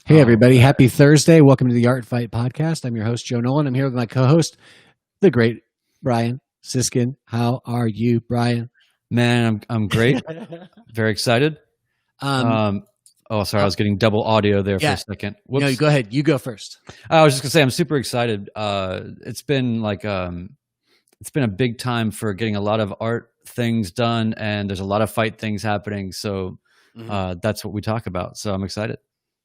Hey, everybody. Happy Thursday. Welcome to the Art Fight Podcast. I'm your host, Joe Nolan. I'm here with my co-host, the great Brian Siskind. How are you, Brian? Man, I'm great. Very excited. Sorry, I was getting double audio there for a second. Whoops. No, go ahead. You go first. I was just gonna say I'm super excited. It's been a big time for getting a lot of art things done, and there's a lot of fight things happening. So that's what we talk about. So I'm excited.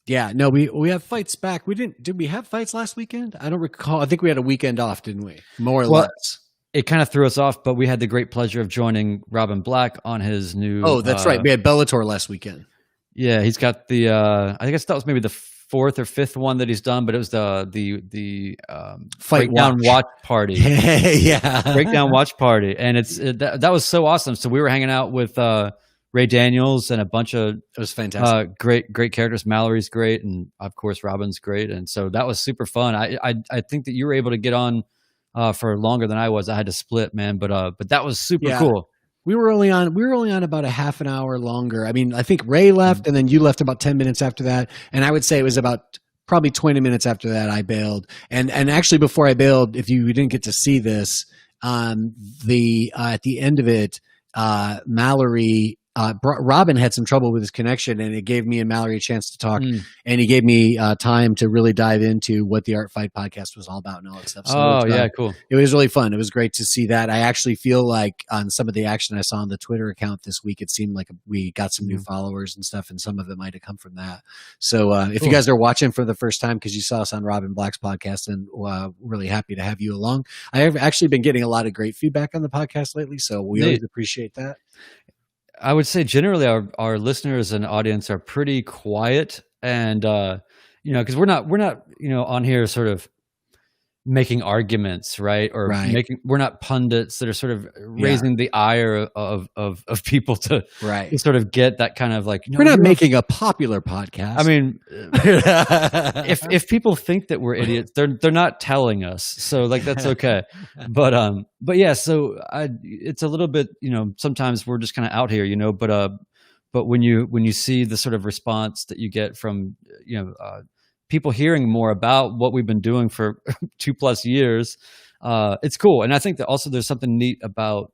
Yeah, no, we have fights back. Did we have fights last weekend? I don't recall. I think we had a weekend off, didn't we? More or less. It kind of threw us off, but we had the great pleasure of joining Robin Black on his new. Oh, that's right. We had Bellator last weekend. Yeah, he's got the. I guess that was maybe the fourth or fifth one that he's done, but it was the Fight Breakdown Watch Party. Yeah, Breakdown Watch Party, and that was so awesome. So we were hanging out with Ray Daniels and a bunch of it was fantastic. Great characters. Mallory's great, and of course Robin's great, and so that was super fun. I think that you were able to get on for longer than I was. I had to split, man, but that was super cool. We were only on about a half an hour longer. I mean, I think Ray left, and then you left about 10 minutes after that, and I would say it was about probably 20 minutes after that I bailed. And actually, before I bailed, if you didn't get to see this, at the end of it, Mallory. Robin had some trouble with his connection, and it gave me and Mallory a chance to talk, and he gave me time to really dive into what the Art Fight podcast was all about and all that stuff. So cool. It was really fun. It was great to see that. I actually feel like on some of the action I saw on the Twitter account this week, it seemed like we got some new followers and stuff, and some of it might have come from that. So if you guys are watching for the first time because you saw us on Robin Black's podcast, and really happy to have you along. I have actually been getting a lot of great feedback on the podcast lately, so we always appreciate that. I would say generally our listeners and audience are pretty quiet, and because we're not on here sort of making arguments, right? Or we're not pundits that are sort of raising the ire of people to sort of get that kind of like. We're not making a popular podcast. I mean, if people think that we're idiots, they're not telling us, so like that's okay. But yeah, so it's a little bit sometimes we're just kind of out here, but when you see the sort of response that you get from people hearing more about what we've been doing for 2+ years, it's cool. And I think that also there's something neat about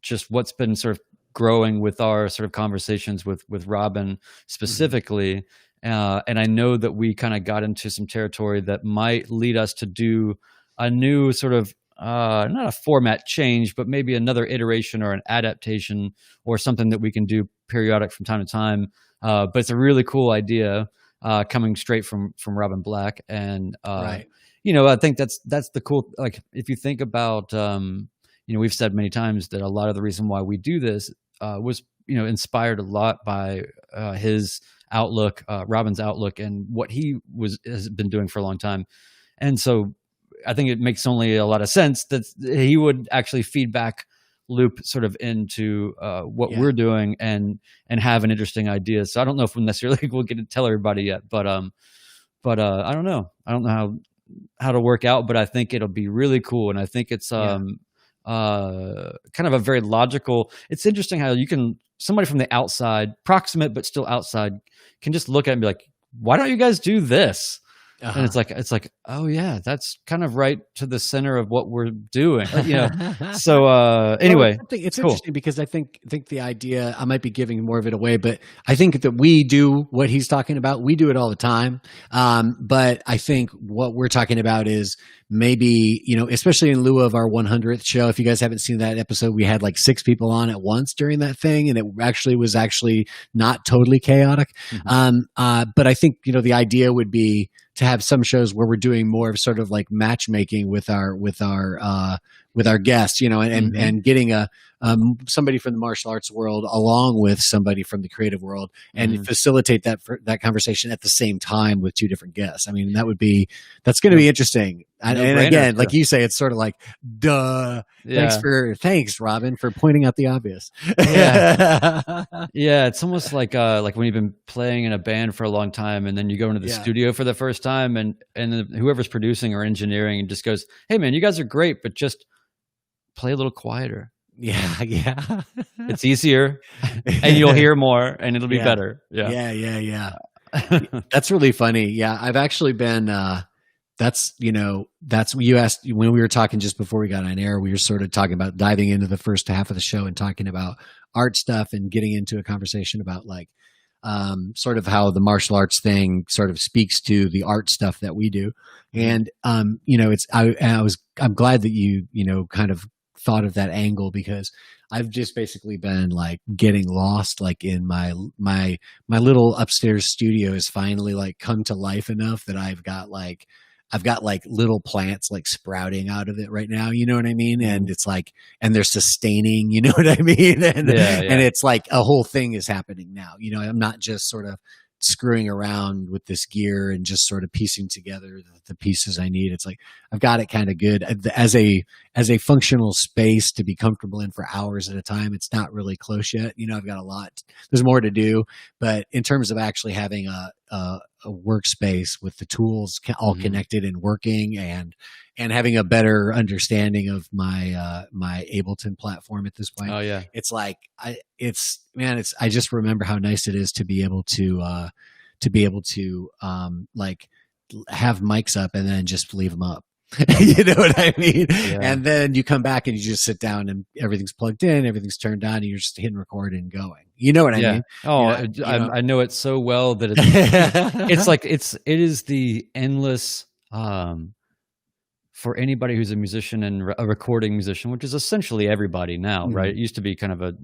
just what's been sort of growing with our sort of conversations with Robin specifically. And I know that we kind of got into some territory that might lead us to do a new sort of not a format change, but maybe another iteration or an adaptation or something that we can do periodic from time to time. But it's a really cool idea. Coming straight from Robin Black, and I think that's the cool. Like if you think about, we've said many times that a lot of the reason why we do this was inspired a lot by his outlook, Robin's outlook, and what he has been doing for a long time, and so I think it makes only a lot of sense that he would actually feedback loop sort of into what we're doing and have an interesting idea. So I don't know if we'll get to tell everybody yet, but I don't know. I don't know how to work out, but I think it'll be really cool. And I think it's kind of a very logical. It's interesting how somebody from the outside, proximate but still outside, can just look at it and be like, why don't you guys do this? And it's like, oh yeah, that's kind of right to the center of what we're doing, So anyway, it's cool. Interesting because I think the idea, I might be giving more of it away, but I think that we do what he's talking about. We do it all the time, but I think what we're talking about is maybe especially in lieu of our 100th show. If you guys haven't seen that episode, we had like 6 people on at once during that thing, and it was actually not totally chaotic. But I think the idea would be to have some shows where we're doing more of sort of like matchmaking with our guests, and getting somebody from the martial arts world along with somebody from the creative world, and facilitate that conversation at the same time with 2 different guests. I mean, that's going to be interesting. And again, like you say, it's sort of like, duh. Yeah. Thanks, Robin, for pointing out the obvious. Yeah, it's almost like when you've been playing in a band for a long time, and then you go into the studio for the first time, and whoever's producing or engineering just goes, "Hey, man, you guys are great, but just play a little quieter." Yeah. It's easier, and you'll hear more, and it'll be better. Yeah. That's really funny. Yeah, I've actually been. That's that's you asked when we were talking just before we got on air. We were sort of talking about diving into the first half of the show and talking about art stuff and getting into a conversation about like sort of how the martial arts thing sort of speaks to the art stuff that we do. And I'm glad that you kind of thought of that angle, because I've just basically been like getting lost like in my little upstairs studio has finally like come to life enough that I've got like little plants like sprouting out of it right now. You know what I mean? And it's like, and they're sustaining, you know what I mean? And, and it's like a whole thing is happening now. I'm not just sort of screwing around with this gear and just sort of piecing together the pieces I need. It's like, I've got it kind of good as a functional space to be comfortable in for hours at a time. It's not really close yet. I've got a lot, there's more to do, but in terms of actually having a workspace with the tools all connected and working, and having a better understanding of my my Ableton platform at this point. Oh yeah. It's like I just remember how nice it is to be able to like have mics up and then just leave them up. You know what I mean? Yeah. And then you come back and you just sit down and everything's plugged in, everything's turned on, and you're just hitting record and going. You know what I mean? Oh, I know it so well that it's like it is the endless for anybody who's a musician and a recording musician, which is essentially everybody now, right? It used to be kind of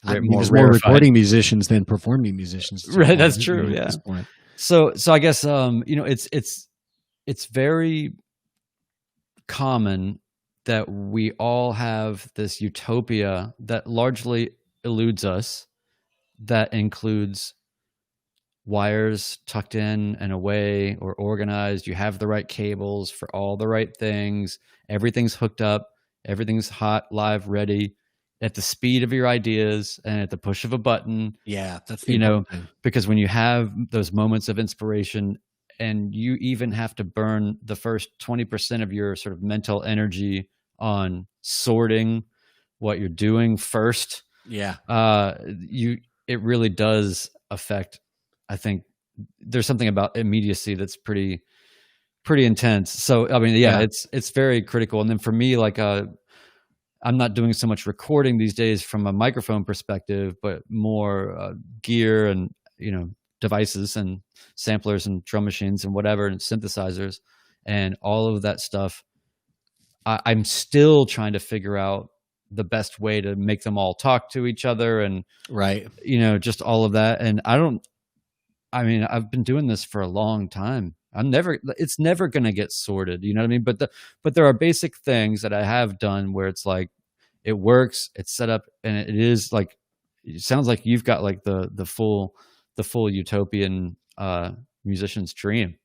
there's more recording musicians than performing musicians. Right, that's true. Yeah. So I guess it's very common that we all have this utopia that largely eludes us, that includes wires tucked in and away or organized. You have the right cables for all the right things. Everything's hooked up. Everything's hot, live, ready at the speed of your ideas and at the push of a button. Yeah, that's because when you have those moments of inspiration, and you even have to burn the first 20% of your sort of mental energy on sorting what you're doing first. Yeah. It really does affect, I think there's something about immediacy that's pretty intense. So, I mean, it's very critical. And then for me, like, I'm not doing so much recording these days from a microphone perspective, but more gear and, devices and samplers and drum machines and whatever, and synthesizers and all of that stuff. I'm still trying to figure out the best way to make them all talk to each other and just all of that. And I've been doing this for a long time. It's never going to get sorted, you know what I mean? But there are basic things that I have done where it's like, it works, it's set up, and it is like, it sounds like you've got like the full utopian musician's dream.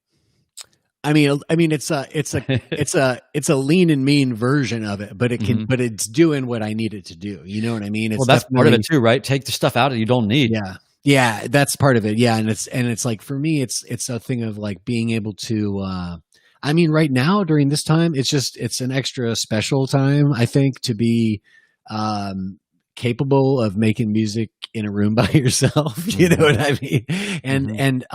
I mean, it's a lean and mean version of it, but but it's doing what I need it to do. You know what I mean? Well, that's part of it too, right? Take the stuff out that you don't need. Yeah. Yeah. That's part of it. Yeah. And it's like, for me, it's a thing of like being able to, right now during this time, it's an extra special time, I think, to be, capable of making music in a room by yourself. You know what I mean? And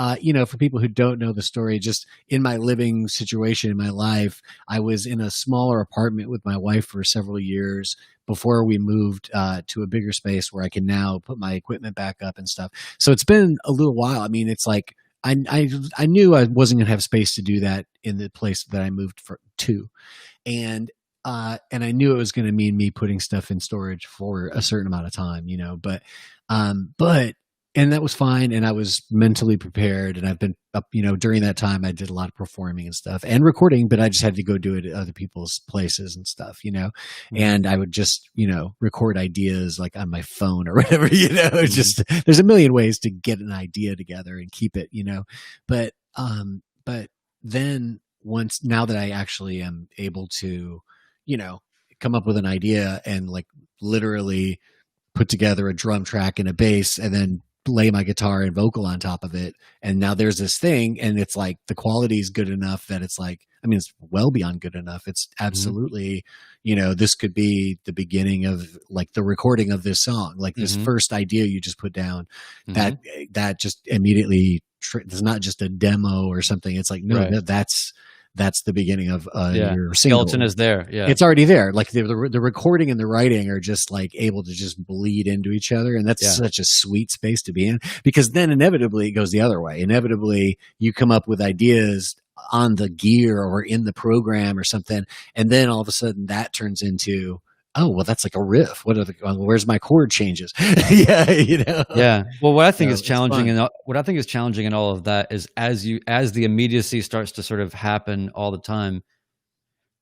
for people who don't know the story, just in my living situation in my life, I was in a smaller apartment with my wife for several years before we moved to a bigger space where I can now put my equipment back up and stuff. So it's been a little while. I mean, it's like, I knew I wasn't going to have space to do that in the place that I moved to. And I knew it was going to mean me putting stuff in storage for a certain amount of time, but that was fine. And I was mentally prepared, and I've been up, during that time I did a lot of performing and stuff and recording, but I just had to go do it at other people's places and stuff, and I would just, record ideas like on my phone or whatever, just, there's a million ways to get an idea together and keep it, but then now that I actually am able to, come up with an idea and like literally put together a drum track and a bass and then lay my guitar and vocal on top of it. And now there's this thing, and it's like the quality is good enough that it's like, I mean, it's well beyond good enough. It's absolutely, you know, this could be the beginning of like the recording of this song, like this first idea you just put down, that just immediately, it's not just a demo or something. It's like, no, that's the beginning of your single. Skeleton is there. Yeah. It's already there. Like the recording and the writing are just like able to just bleed into each other. And that's such a sweet space to be in, because then inevitably it goes the other way. Inevitably you come up with ideas on the gear or in the program or something. And then all of a sudden that turns into, oh, well, that's like a riff. Where's my chord changes? Yeah. You know? Yeah. Well, what I think is challenging in all of that is as the immediacy starts to sort of happen all the time,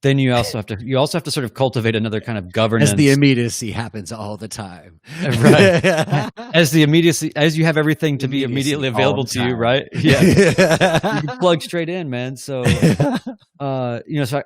then you also have to sort of cultivate another kind of governance. As the immediacy happens all the time. Right. As you have everything to be immediately available to you, right? Yeah. You can plug straight in, man. So, you know, so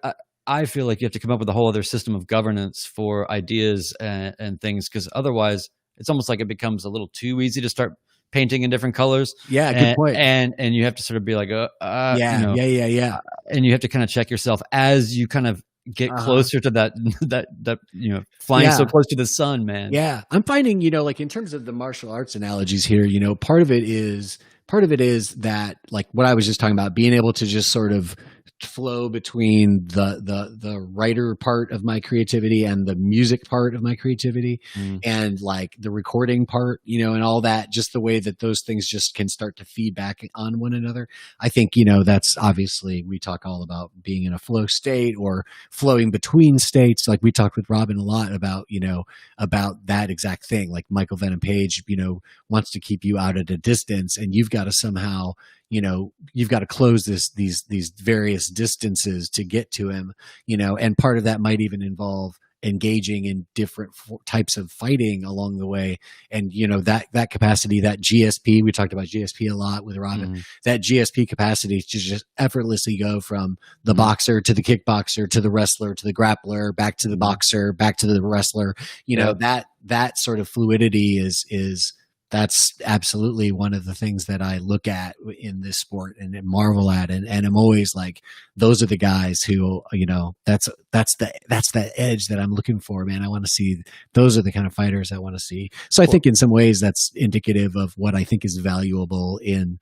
I feel like you have to come up with a whole other system of governance for ideas and things, because otherwise it's almost like it becomes a little too easy to start painting in different colors. Yeah, good point. And you have to sort of be like, yeah. And you have to kind of check yourself as you kind of get closer to that, you know, flying so close to the sun, man. Yeah. I'm finding, you know, like in terms of the martial arts analogies here, you know, part of it is that, like what I was just talking about, being able to just sort of flow between the writer part of my creativity and the music part of my creativity, and like the recording part, you know, and all that, just the way that those things just can start to feed back on one another. I think, you know, that's obviously, we talk all about being in a flow state or flowing between states. Like we talked with Robin a lot about, you know, about that exact thing. Like Michael Venom Page, you know, wants to keep you out at a distance, and you've got to somehow, you know, you've got to close these various distances to get to him, you know, and part of that might even involve engaging in different types of fighting along the way. And, you know, that capacity, that GSP, we talked about GSP a lot with Robin, that GSP capacity to just effortlessly go from the boxer to the kickboxer to the wrestler to the grappler, back to the boxer, back to the wrestler, you know, that sort of fluidity is that's absolutely one of the things that I look at in this sport and marvel at. And I'm always like, those are the guys who, you know, that's the edge that I'm looking for, man. I want to see, those are the kind of fighters I want to see. So I think in some ways that's indicative of what I think is valuable in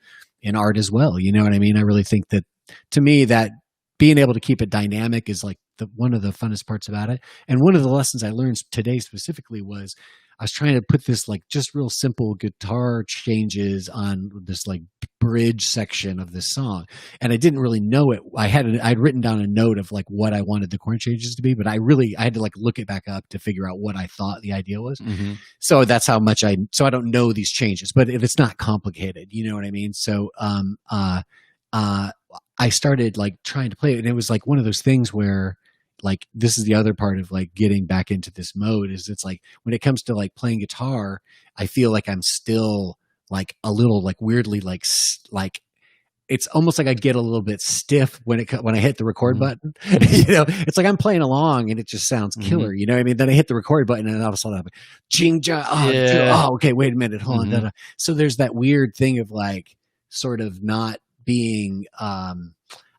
art as well. You know what I mean? I really think that, to me, that being able to keep it dynamic is like one of the funnest parts about it. And one of the lessons I learned today specifically was, I was trying to put this like just real simple guitar changes on this like bridge section of this song. And I didn't really know it. I'd written down a note of like what I wanted the chord changes to be, but I had to like look it back up to figure out what I thought the idea was. So that's how much I don't know these changes, but if it's not complicated, you know what I mean? So, I started like trying to play it, and it was like one of those things where, like, this is the other part of like getting back into this mode, is it's like when it comes to like playing guitar, I feel like I'm still like a little like weirdly like it's almost like I get a little bit stiff when I hit the record button. You know, it's like I'm playing along and it just sounds killer. You know what I mean? Then I hit the record button and all of a sudden I'm like, jing, ja, oh, okay, wait a minute, hold on. Da-da. So there's that weird thing of like sort of not being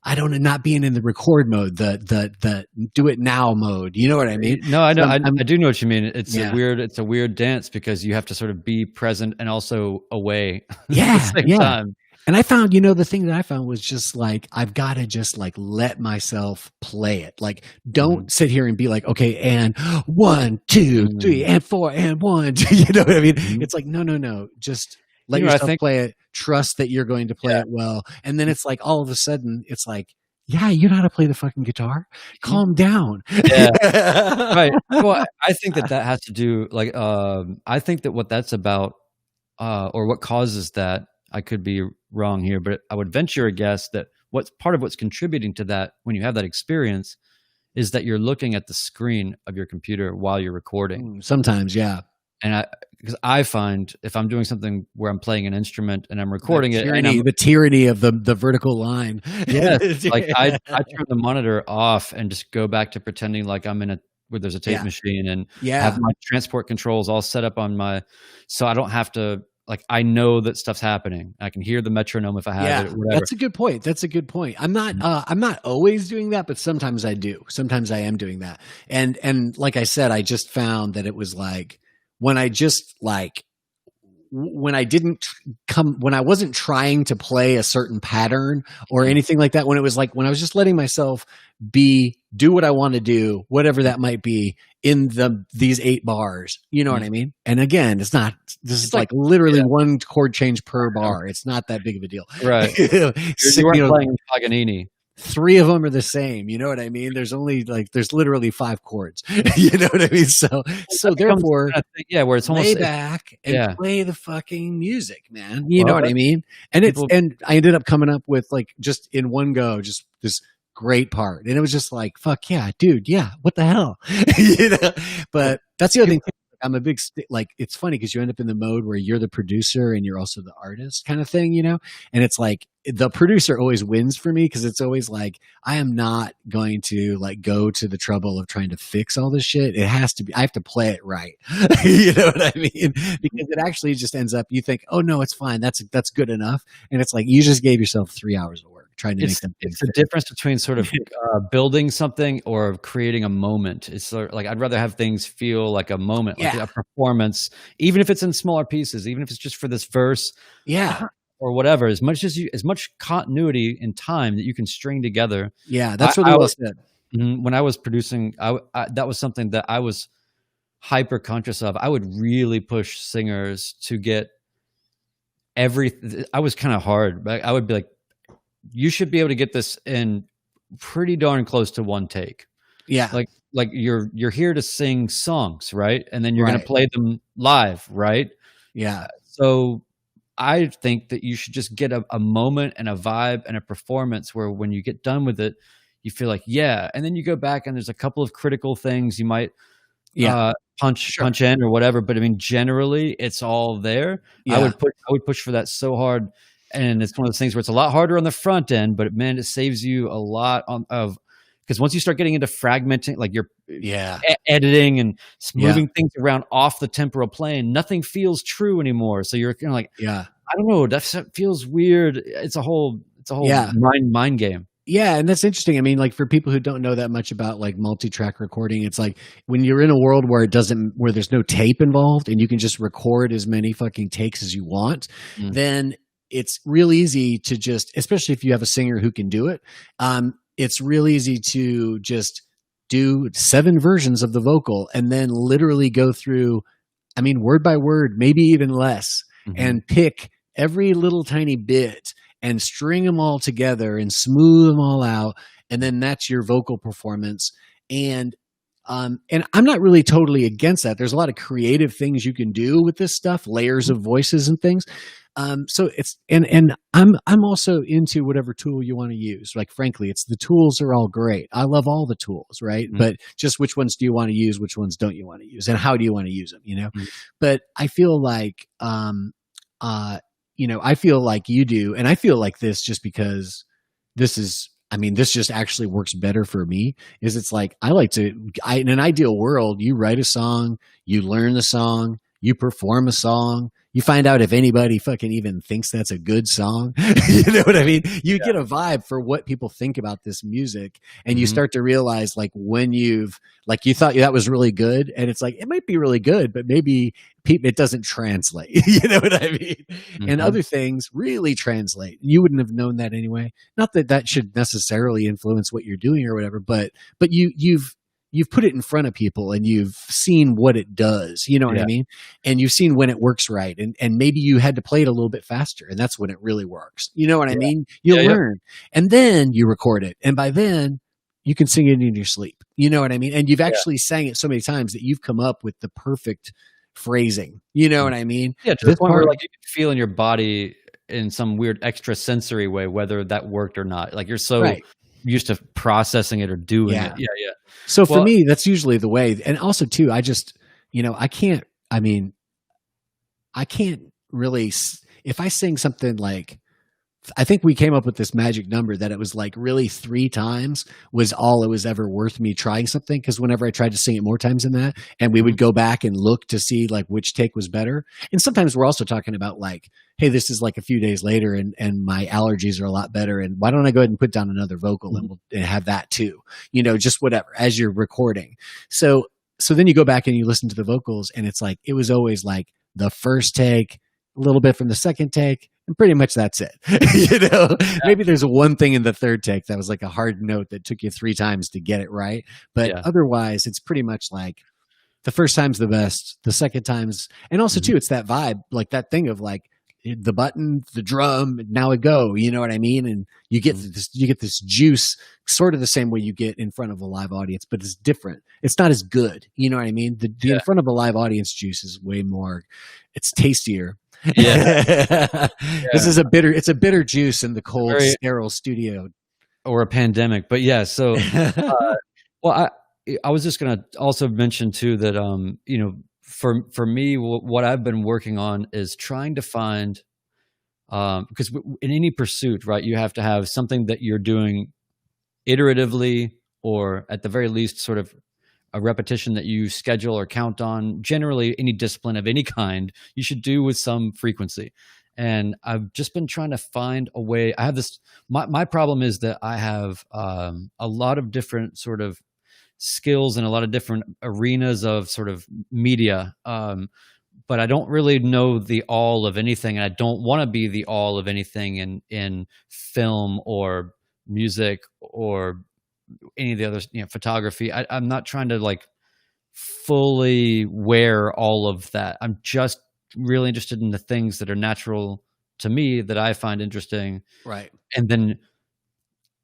not being in the record mode, the do it now mode. You know what I mean? No, I know. I do know what you mean. It's a weird dance because you have to sort of be present and also away. Yeah. At the same time. And I found, you know, the thing that I found was just like, I've got to just like let myself play it. Like, don't sit here and be like, okay, and 1, 2, 3, and 4, and 1. You know what I mean? It's like, no. Just let yourself play it. Trust that you're going to play it well. And then it's like, all of a sudden, it's like, yeah, you know how to play the fucking guitar? Calm down. Yeah. Right. Well, I think that has to do, like, I think that what that's about, or what causes that, I could be wrong here, but I would venture a guess that what's contributing to that when you have that experience is that you're looking at the screen of your computer while you're recording. Sometimes, yeah. And because I find if I'm doing something where I'm playing an instrument and I'm recording the tyranny of the vertical line. Yes, like I turn the monitor off and just go back to pretending like I'm in where there's a tape machine and have my transport controls all set up on so I don't have to like I know that stuff's happening. I can hear the metronome if I have it or whatever. That's a good point. That's a good point. I'm not always doing that, but sometimes I do. Sometimes I am doing that. And like I said, I just found that it was like when I just like when I didn't when I wasn't trying to play a certain pattern or anything like that, when it was like when I was just letting myself do what I want to do, whatever that might be in these 8 bars, you know what I mean? And again, this is like literally one chord change per bar. It's not that big of a deal. Right. You weren't playing Paganini. 3 of them are the same. You know what I mean? There's literally 5 chords. You know what I mean? So therefore, where it's almost lay back and play the fucking music, man. You know what I mean? And and I ended up coming up with like just in one go, just this great part. And it was just like, fuck yeah, dude. Yeah. What the hell? You know? But that's the other thing. I'm a big, it's funny because you end up in the mode where you're the producer and you're also the artist kind of thing, you know? And it's like the producer always wins for me because it's always like, I am not going to like go to the trouble of trying to fix all this shit. It has to be, I have to play it right. You know what I mean? Because it actually just ends up, you think, oh no, it's fine. That's good enough. And it's like, you just gave yourself 3 hours of work trying to make them. It's the difference between sort of building something or creating a moment. It's sort of like I'd rather have things feel like a moment, like a performance, even if it's in smaller pieces, even if it's just for this verse, or whatever. As much continuity in time that you can string together. Yeah, that's really well said. When I was producing, that was something that I was hyper conscious of. I would really push singers to get I was kind of hard, but I would be like, you should be able to get this in pretty darn close to one take. Yeah. Like you're here to sing songs, right? And then you're going to play them live, right? Yeah. So I think that you should just get a moment and a vibe and a performance where when you get done with it, you feel like, yeah. And then you go back and there's a couple of critical things you might punch in or whatever. But I mean, generally it's all there. Yeah. I would push for that so hard. And it's one of those things where it's a lot harder on the front end, but man, it saves you a lot because once you start getting into fragmenting, like you're editing and moving things around off the temporal plane, nothing feels true anymore. So you're kind of like, I don't know, that feels weird. It's a whole mind game. Yeah, and that's interesting. I mean, like for people who don't know that much about like multi-track recording, it's like when you're in a world where where there's no tape involved and you can just record as many fucking takes as you want, then it's real easy to just, especially if you have a singer who can do it, it's real easy to just do 7 versions of the vocal and then literally go through, I mean, word by word, maybe even less, and pick every little tiny bit and string them all together and smooth them all out. And then that's your vocal performance. And I'm not really totally against that. There's a lot of creative things you can do with this stuff, layers of voices and things. So it's, and I'm also into whatever tool you want to use. Like, frankly, the tools are all great. I love all the tools, right? But just which ones do you want to use? Which ones don't you want to use? And how do you want to use them? You know, but I feel like, I feel like you do. And I feel like this just because this just actually works better for me is it's like, in an ideal world, you write a song, you learn the song, you perform a song, you find out if anybody fucking even thinks that's a good song. You know what I mean? You get a vibe for what people think about this music. And you start to realize like when you thought that was really good. And it's like, it might be really good, but maybe it doesn't translate. You know what I mean? And other things really translate. You wouldn't have known that anyway. Not that that should necessarily influence what you're doing or whatever, but you've put it in front of people and you've seen what it does, you know what I mean? And you've seen when it works right. And maybe you had to play it a little bit faster and that's when it really works. You know what I mean? You'll learn. And then you record it. And by then you can sing it in your sleep. You know what I mean? And you've actually sang it so many times that you've come up with the perfect phrasing. You know what I mean? Yeah, to the point where like you can feel in your body in some weird extra sensory way, whether that worked or not. Like you're so used to processing it or doing it. Yeah. So for me, that's usually the way. And also too, I just, I can't really, if I sing something like, I think we came up with this magic number that it was like really 3 times was all it was ever worth me trying something. Cause whenever I tried to sing it more times than that, and we would go back and look to see like which take was better. And sometimes we're also talking about like, hey, this is like a few days later and my allergies are a lot better. And why don't I go ahead and put down another vocal and we'll have that too, just whatever as you're recording. So then you go back and you listen to the vocals and it's like, it was always like the first take, a little bit from the second take, and pretty much that's it. Maybe there's one thing in the third take that was like a hard note that took you 3 times to get it right. But otherwise, it's pretty much like the first time's the best, the second time's, and also too, it's that vibe, like that thing of like the button, the drum, now it go. You know what I mean? And you get this juice, sort of the same way you get in front of a live audience, but it's different. It's not as good. You know what I mean? The in front of a live audience juice is way more. It's tastier. This is it's a bitter juice in the cold, sterile studio or a pandemic. But so well, I was just gonna also mention too that for me, what I've been working on is trying to find because in any pursuit, right, you have to have something that you're doing iteratively, or at the very least sort of a repetition that you schedule or count on. Generally, any discipline of any kind, you should do with some frequency. And I've just been trying to find a way. I have this, my problem is that I have a lot of different sort of skills in a lot of different arenas of sort of media. But I don't really know the all of anything. And I don't want to be the all of anything in film or music or any of the others, photography. I'm not trying to like fully wear all of that. I'm just really interested in the things that are natural to me that I find interesting. Right. And then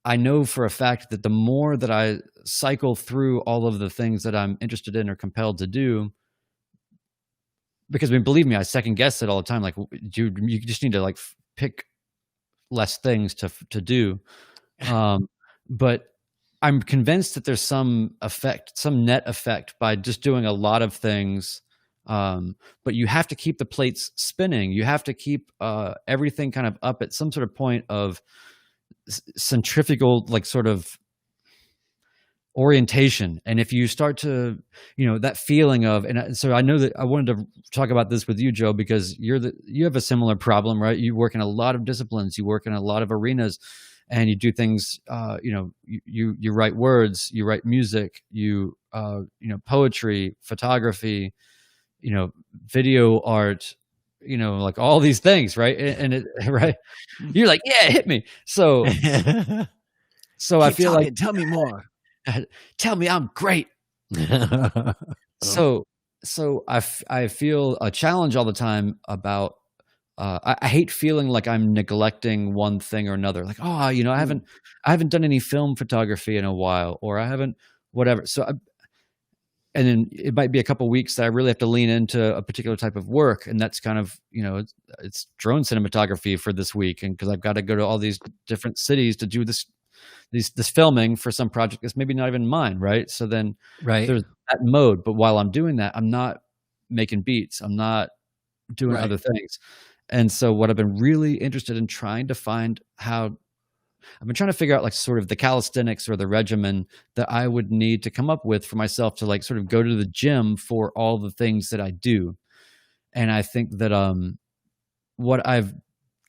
I know for a fact that the more that I cycle through all of the things that I'm interested in or compelled to do, because believe me, I second guess it all the time. Like you just need to like pick less things to do. But I'm convinced that there's some net effect by just doing a lot of things. But you have to keep the plates spinning. You have to keep everything kind of up at some sort of point of centrifugal, like sort of orientation. And if you start to, that feeling of, and so I know that I wanted to talk about this with you, Joe, because you have a similar problem, right? You work in a lot of disciplines, you work in a lot of arenas. And you do things, you write words, you write music, poetry, photography, video art, like all these things, right? And right, you're like, yeah, hit me. So I feel like, tell me more. Tell me I'm great. So I feel a challenge all the time about. I hate feeling like I'm neglecting one thing or another. Like, I haven't done any film photography in a while, or I haven't whatever. And then it might be a couple of weeks that I really have to lean into a particular type of work, and that's kind of it's drone cinematography for this week, and because I've got to go to all these different cities to do this filming for some project that's maybe not even mine, right? So then there's that mode. But while I'm doing that, I'm not making beats. I'm not doing other things. And so what I've been really interested in trying to find I've been trying to figure out like sort of the calisthenics or the regimen that I would need to come up with for myself to like sort of go to the gym for all the things that I do. And I think that what I've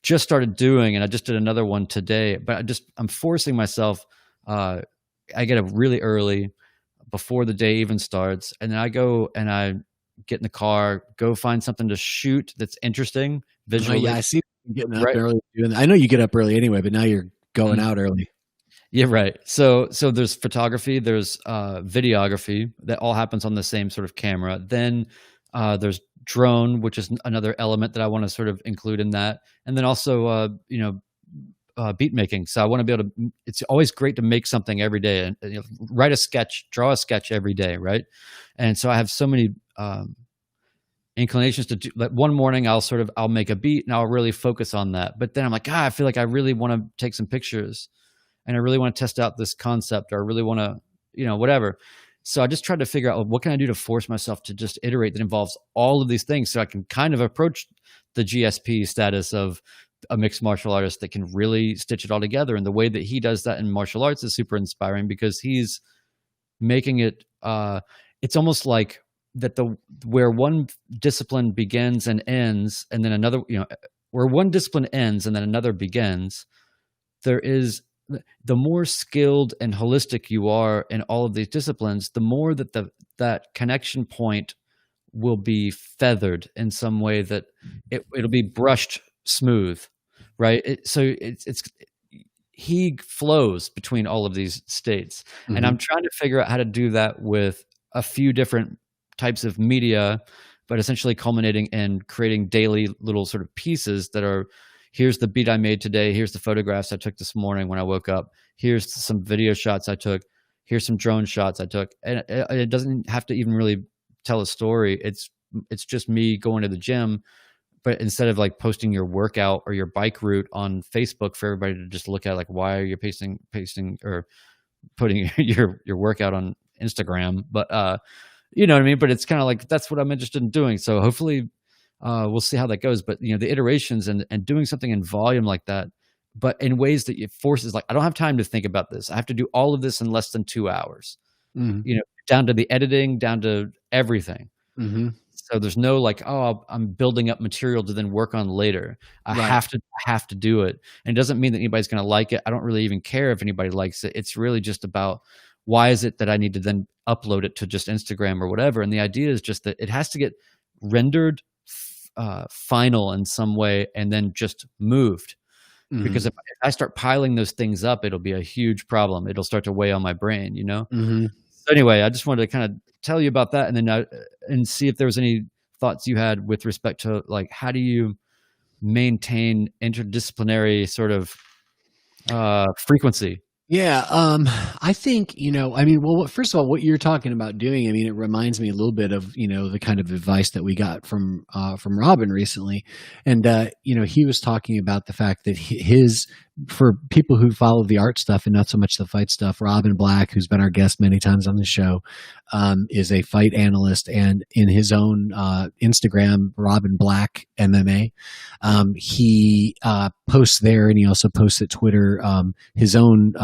just started doing, and I just did another one today, but I'm forcing myself. I get up really early before the day even starts, and then I go and I get in the car, go find something to shoot that's interesting visually. I see you getting up early. I know you get up early anyway, but now you're going out early. Yeah, right. So there's photography, there's videography that all happens on the same sort of camera. Then there's drone, which is another element that I want to sort of include in that. And then also, beat making. So I want to be able to, it's always great to make something every day and write a sketch, draw a sketch every day. Right. And so I have so many inclinations to do that. One morning I'll make a beat and I'll really focus on that. But then I'm like, I feel like I really want to take some pictures and I really want to test out this concept, or I really want to, whatever. So I just tried to figure out what can I do to force myself to just iterate that involves all of these things so I can kind of approach the GSP status of a mixed martial artist that can really stitch it all together. And the way that he does that in martial arts is super inspiring, because he's making it, it's almost like that where one discipline begins and ends, and then another, where one discipline ends and then another begins, there is, the more skilled and holistic you are in all of these disciplines, the more that that connection point will be feathered in some way, that it'll be brushed smooth, right? He flows between all of these states. Mm-hmm. And I'm trying to figure out how to do that with a few different types of media, but essentially culminating in creating daily little sort of pieces that are, here's the beat I made today, here's the photographs I took this morning when I woke up, here's some video shots I took, here's some drone shots I took. And it doesn't have to even really tell a story. It's just me going to the gym, but instead of like posting your workout or your bike route on Facebook for everybody to just look at, like, why are you pasting or putting your workout on Instagram? But you know what I mean? But it's kind of like, that's what I'm interested in doing. So hopefully we'll see how that goes. But the iterations and doing something in volume like that, but in ways that it forces, like, I don't have time to think about this. I have to do all of this in less than 2 hours, down to the editing, down to everything. Mm-hmm. So there's no like, oh, I'm building up material to then work on later. I have to do it. And it doesn't mean that anybody's going to like it. I don't really even care if anybody likes it. It's really just about, why is it that I need to then upload it to just Instagram or whatever? And the idea is just that it has to get rendered final in some way and then just moved. Mm-hmm. Because if I start piling those things up, it'll be a huge problem. It'll start to weigh on my brain, Mm-hmm. So anyway, I just wanted to kind of tell you about that, and then and see if there was any thoughts you had with respect to, like, how do you maintain interdisciplinary sort of frequency? Yeah, I think, well, first of all, what you're talking about doing, it reminds me a little bit of, the kind of advice that we got from Robin recently. And, he was talking about the fact that for people who follow the art stuff and not so much the fight stuff, Robin Black, who's been our guest many times on the show, is a fight analyst, and in his own Instagram, Robin Black MMA, he posts there, and he also posts at Twitter his own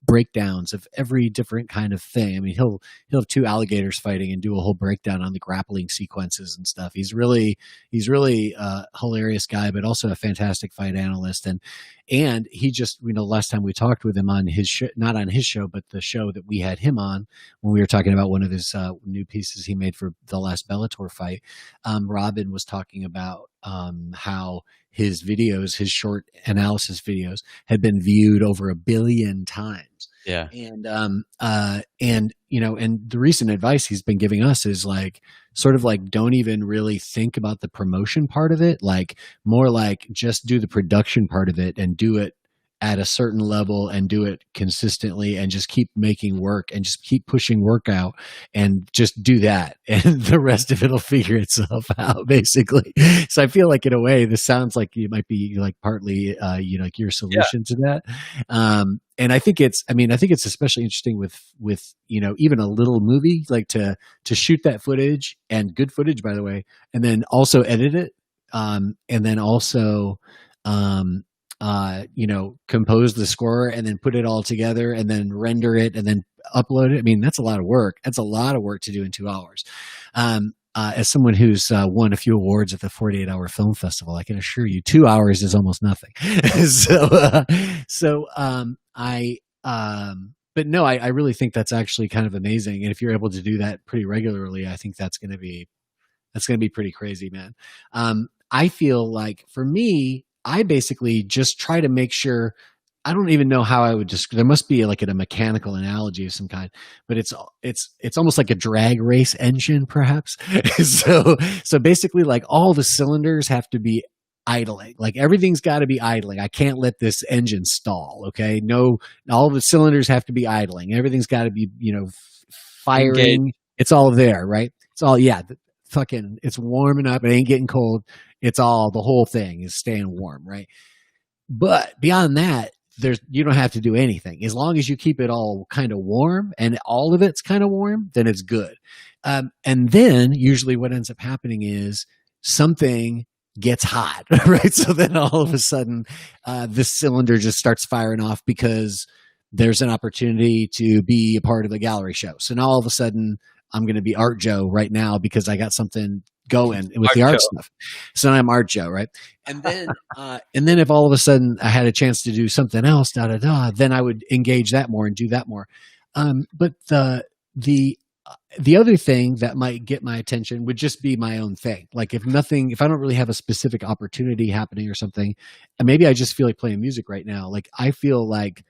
breakdowns of every different kind of thing. He'll have two alligators fighting and do a whole breakdown on the grappling sequences and stuff. He's really a hilarious guy, but also a fantastic fight analyst. And he just, last time we talked with him on his show, not on his show, but the show that we had him on when we were talking about one of his new pieces he made for the last Bellator fight, Robin was talking about how his videos, his short analysis videos, had been viewed over 1 billion times. Yeah. And the recent advice he's been giving us is like, sort of like, don't even really think about the promotion part of it. Like, more like, just do the production part of it and do it at a certain level and do it consistently and just keep making work and just keep pushing work out and just do that. And the rest of it will figure itself out, basically. So I feel like, in a way, this sounds like it might be like partly, like your solution to that. And I think it's especially interesting with, even a little movie, like to shoot that footage, and good footage, by the way, and then also edit it. And then also, compose the score and then put it all together and then render it and then upload it. That's a lot of work. That's a lot of work to do in 2 hours. As someone who's won a few awards at the 48-hour film festival, I can assure you 2 hours is almost nothing. But no, I really think that's actually kind of amazing. And if you're able to do that pretty regularly, I think that's going to be pretty crazy, man. I feel like, for me, I basically just try to make sure, I don't even know how I would just, there must be like a mechanical analogy of some kind, but it's almost like a drag race engine, perhaps. So basically, like, all the cylinders have to be idling. Like, everything's got to be idling. I can't let this engine stall. Okay. No, all the cylinders have to be idling. Everything's got to be, firing. Engage. It's all there, right? It's all, it's warming up. It ain't getting cold. It's all, the whole thing is staying warm, right? But beyond that, you don't have to do anything. As long as you keep it all kind of warm and all of it's kind of warm, then it's good. And then usually what ends up happening is something gets hot, right? So then all of a sudden, this cylinder just starts firing off because there's an opportunity to be a part of a gallery show. So now all of a sudden, I'm going to be Art Joe right now because I got something going with the art stuff. So I'm Art Joe, right? And then if all of a sudden I had a chance to do something else, then I would engage that more and do that more. But the other thing that might get my attention would just be my own thing. Like if I don't really have a specific opportunity happening or something, and maybe I just feel like playing music right now. Like I feel like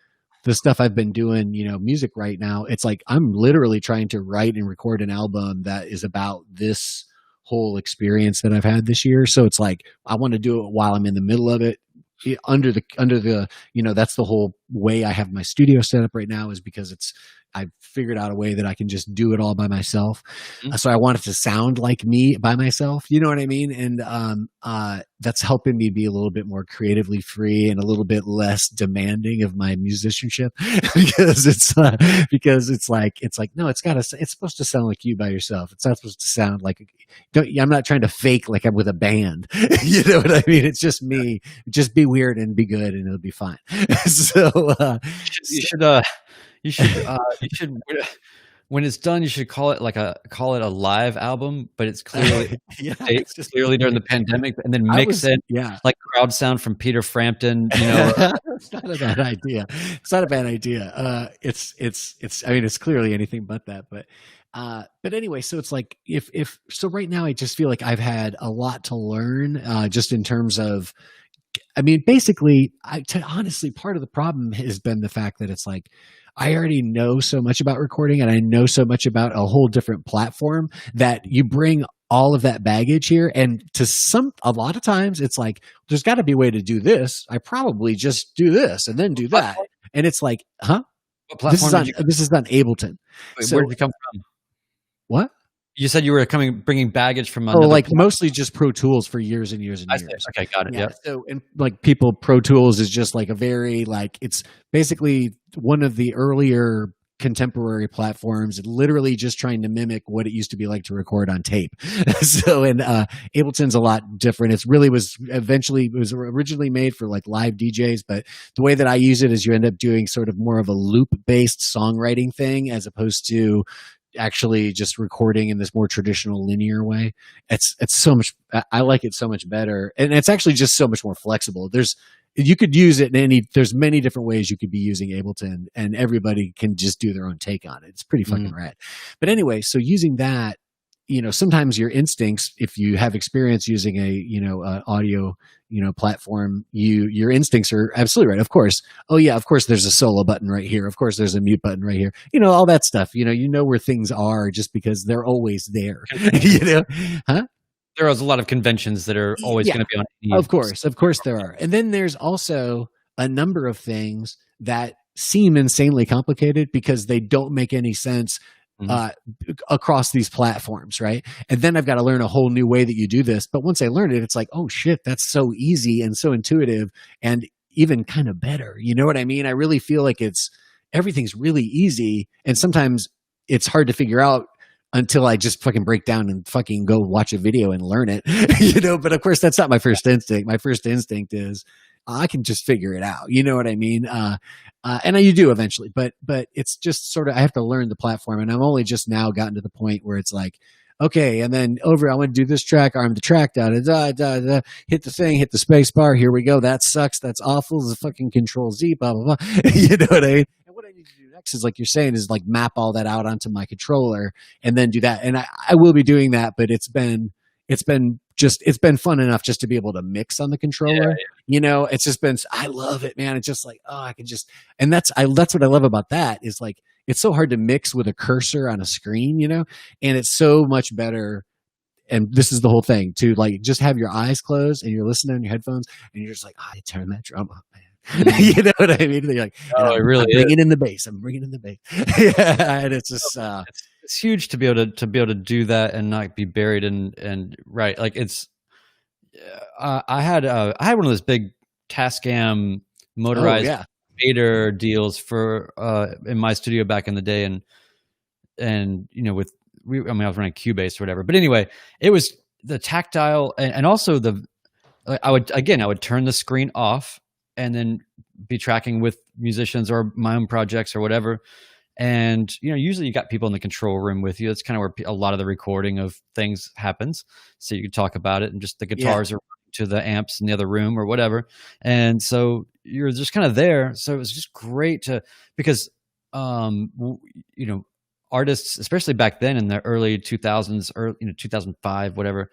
the stuff I've been doing, music right now, it's like I'm literally trying to write and record an album that is about this whole experience that I've had this year. So it's like I want to do it while I'm in the middle of it. Under the that's the whole way I have my studio set up right now, is because I've figured out a way that I can just do it all by myself. Mm-hmm. So I want it to sound like me by myself. You know what I mean? And that's helping me be a little bit more creatively free and a little bit less demanding of my musicianship because it's like, no, it's supposed to sound like you by yourself. It's not supposed to sound like, I'm not trying to fake like I'm with a band. You know what I mean? It's just me. Just be weird and be good and it'll be fine. You should when it's done, you should call it a live album, but it's clearly clearly during the pandemic, and then mix like crowd sound from Peter Frampton. It's not a bad idea. It's not a bad idea. I mean, it's clearly anything but that. But anyway, so it's like so right now I just feel like I've had a lot to learn, just in terms of. I mean, basically, honestly, part of the problem has been the fact that it's like I already know so much about recording and I know so much about a whole different platform that you bring all of that baggage here. And a lot of times it's like, there's got to be a way to do this. I probably just do this and then do that. And it's like, huh? What platform this is on Ableton. Wait, where did it come from? What? You said you were bringing baggage from mostly just Pro Tools for years and years and years. Okay, got it. Yeah. So, and Pro Tools is just like a very it's basically one of the earlier contemporary platforms, literally just trying to mimic what it used to be like to record on tape. So, and Ableton's a lot different. It was originally made for like live DJs, but the way that I use it is you end up doing sort of more of a loop-based songwriting thing as opposed to actually just recording in this more traditional linear way. It's so much, I like it so much better. And it's actually just so much more flexible. You could use it there's many different ways you could be using Ableton, and everybody can just do their own take on it. It's pretty fucking rad. But anyway, so using that, sometimes your instincts, if you have experience using a audio, platform, your instincts are absolutely right. Of course. Oh yeah. Of course there's a solo button right here. Of course there's a mute button right here. All that stuff, where things are just because they're always there, huh? There is a lot of conventions that are always going to be on. Of course there are. And then there's also a number of things that seem insanely complicated because they don't make any sense across these platforms, right? And then I've got to learn a whole new way that you do this. But once I learn it, it's like, oh shit, that's so easy and so intuitive and even kind of better. You know what I mean? I really feel like everything's really easy, and sometimes it's hard to figure out until I just fucking break down and fucking go watch a video and learn it, but of course that's not my first instinct. My first instinct is I can just figure it out. You know what I mean? And you do eventually, but it's just sort of, I have to learn the platform, and I'm only just now gotten to the point where it's like, okay, and then I want to do this track, arm the track, hit the thing, hit the space bar. Here we go. That sucks. That's awful. This is fucking Control Z, blah, blah, blah. You know what I mean? And what I need to do next is, like you're saying, is like map all that out onto my controller and then do that. And I will be doing that, but it's been fun enough just to be able to mix on the controller. Yeah. It's just been, I love it, man. It's just like, oh, I can just, and that's what I love about that is like, it's so hard to mix with a cursor on a screen, and it's so much better. And this is the whole thing to like, just have your eyes closed and you're listening on your headphones and you're just like, I turn that drum up, man. You know what I mean? They're like, oh, it really I'm bringing in the bass. I'm bringing in the bass. Yeah. And it's just, it's huge to be able to do that and not be buried and right. Like it's, I had one of those big Tascam motorized fader deals for in my studio back in the day, and I was running Cubase or whatever. But anyway, it was the tactile and also the I would turn the screen off and then be tracking with musicians or my own projects or whatever. And, usually you got people in the control room with you. That's kind of where a lot of the recording of things happens. So you can talk about it, and just the guitars are to the amps in the other room or whatever. And so you're just kind of there. So it was just great because, artists, especially back then in the early 2000s or, 2005, whatever,